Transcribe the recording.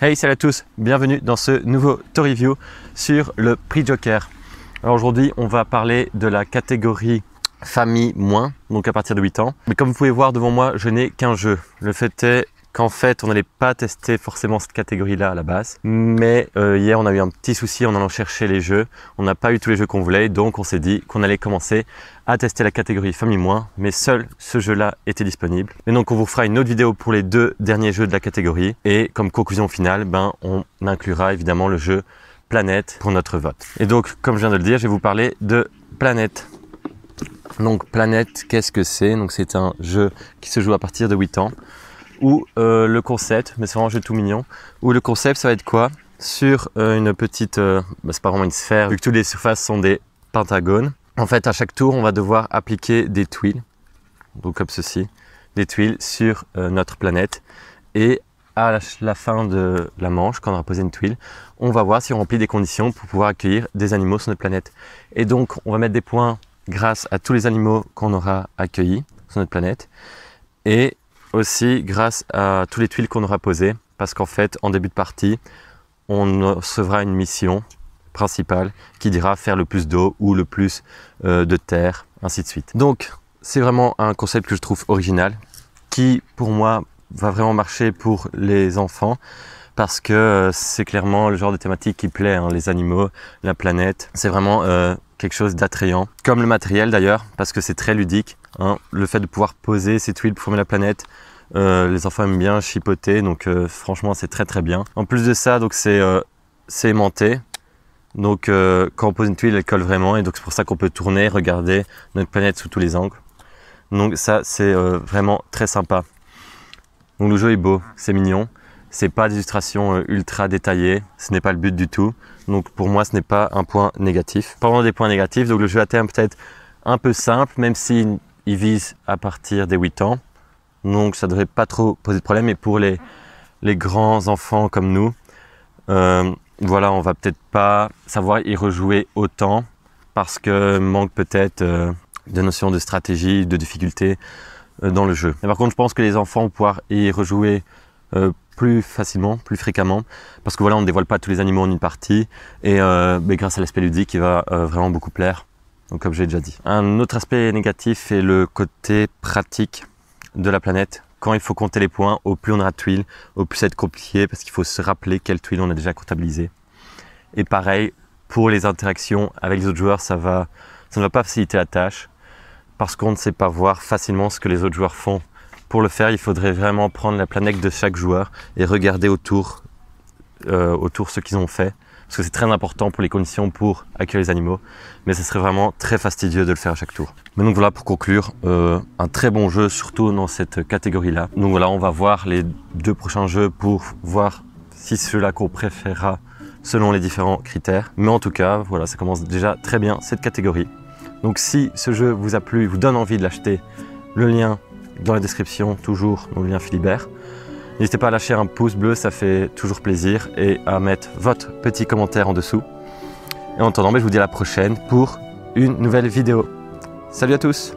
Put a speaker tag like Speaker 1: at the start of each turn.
Speaker 1: Hey, salut à tous, bienvenue dans ce nouveau tour review sur le prix Joker. Alors aujourd'hui, on va parler de la catégorie famille moins, donc à partir de 8 ans. Mais comme vous pouvez voir devant moi, je n'ai qu'un jeu. Le fait est qu'en fait, on n'allait pas tester forcément cette catégorie-là à la base. Mais hier, on a eu un petit souci en allant chercher les jeux. On n'a pas eu tous les jeux qu'on voulait, donc on s'est dit qu'on allait commencer à tester la catégorie famille moins, mais seul ce jeu-là était disponible. Et donc on vous fera une autre vidéo pour les 2 derniers jeux de la catégorie. Et comme conclusion finale, on inclura évidemment le jeu Planète pour notre vote. Et donc, comme je viens de le dire, je vais vous parler de Planète. Donc Planète, qu'est-ce que c'est? Donc c'est un jeu qui se joue à partir de 8 ans. Où le concept, mais c'est vraiment un jeu tout mignon, où le concept ça va être quoi? Sur une petite, c'est pas vraiment une sphère, vu que toutes les surfaces sont des pentagones. En fait, à chaque tour, on va devoir appliquer des tuiles, donc comme ceci, des tuiles sur notre planète. Et à la fin de la manche, quand on aura posé une tuile, on va voir si on remplit des conditions pour pouvoir accueillir des animaux sur notre planète. Et donc, on va mettre des points grâce à tous les animaux qu'on aura accueillis sur notre planète. Et aussi grâce à tous les tuiles qu'on aura posées, parce qu'en fait, en début de partie, on recevra une mission principale qui dira faire le plus d'eau ou le plus de terre, ainsi de suite. Donc, c'est vraiment un concept que je trouve original, qui pour moi va vraiment marcher pour les enfants, parce que c'est clairement le genre de thématique qui plaît, hein, les animaux, la planète. C'est vraiment quelque chose d'attrayant, comme le matériel d'ailleurs, parce que c'est très ludique. Hein, le fait de pouvoir poser ces tuiles pour former la planète, les enfants aiment bien chipoter, donc franchement c'est très bien. En plus de ça, donc c'est aimanté, donc quand on pose une tuile elle colle vraiment, et donc c'est pour ça qu'on peut tourner, regarder notre planète sous tous les angles. Donc ça c'est vraiment très sympa. Donc le jeu est beau, c'est mignon, c'est pas des illustrations ultra détaillées, ce n'est pas le but du tout, donc pour moi ce n'est pas un point négatif. Pas vraiment des points négatifs, donc le jeu à terme peut-être un peu simple, même si il vise à partir des 8 ans, donc ça ne devrait pas trop poser de problème. Et pour les grands enfants comme nous, voilà, on va peut-être pas savoir y rejouer autant, parce que manque peut-être de notions de stratégie, de difficulté dans le jeu. Et par contre, je pense que les enfants vont pouvoir y rejouer plus facilement, plus fréquemment, parce que voilà, on ne dévoile pas tous les animaux en une partie, et grâce à l'aspect ludique, il va vraiment beaucoup plaire. Donc comme j'ai déjà dit. Un autre aspect négatif est le côté pratique de la planète. Quand il faut compter les points, au plus on aura de tuiles, au plus ça va être compliqué, parce qu'il faut se rappeler quelles tuiles on a déjà comptabilisées. Et pareil, pour les interactions avec les autres joueurs, ça ne va pas faciliter la tâche, parce qu'on ne sait pas voir facilement ce que les autres joueurs font. Pour le faire, il faudrait vraiment prendre la planète de chaque joueur et regarder autour ce qu'ils ont fait. Parce que c'est très important pour les conditions pour accueillir les animaux, mais ce serait vraiment très fastidieux de le faire à chaque tour. Mais donc voilà, pour conclure, un très bon jeu, surtout dans cette catégorie-là. Donc voilà, on va voir les 2 prochains jeux pour voir si c'est celui-là qu'on préférera selon les différents critères. Mais en tout cas, voilà, ça commence déjà très bien cette catégorie. Donc si ce jeu vous a plu, vous donne envie de l'acheter, le lien dans la description, toujours dans le lien Philibert. N'hésitez pas à lâcher un pouce bleu, ça fait toujours plaisir, et à mettre votre petit commentaire en dessous. Et en attendant, je vous dis à la prochaine pour une nouvelle vidéo. Salut à tous!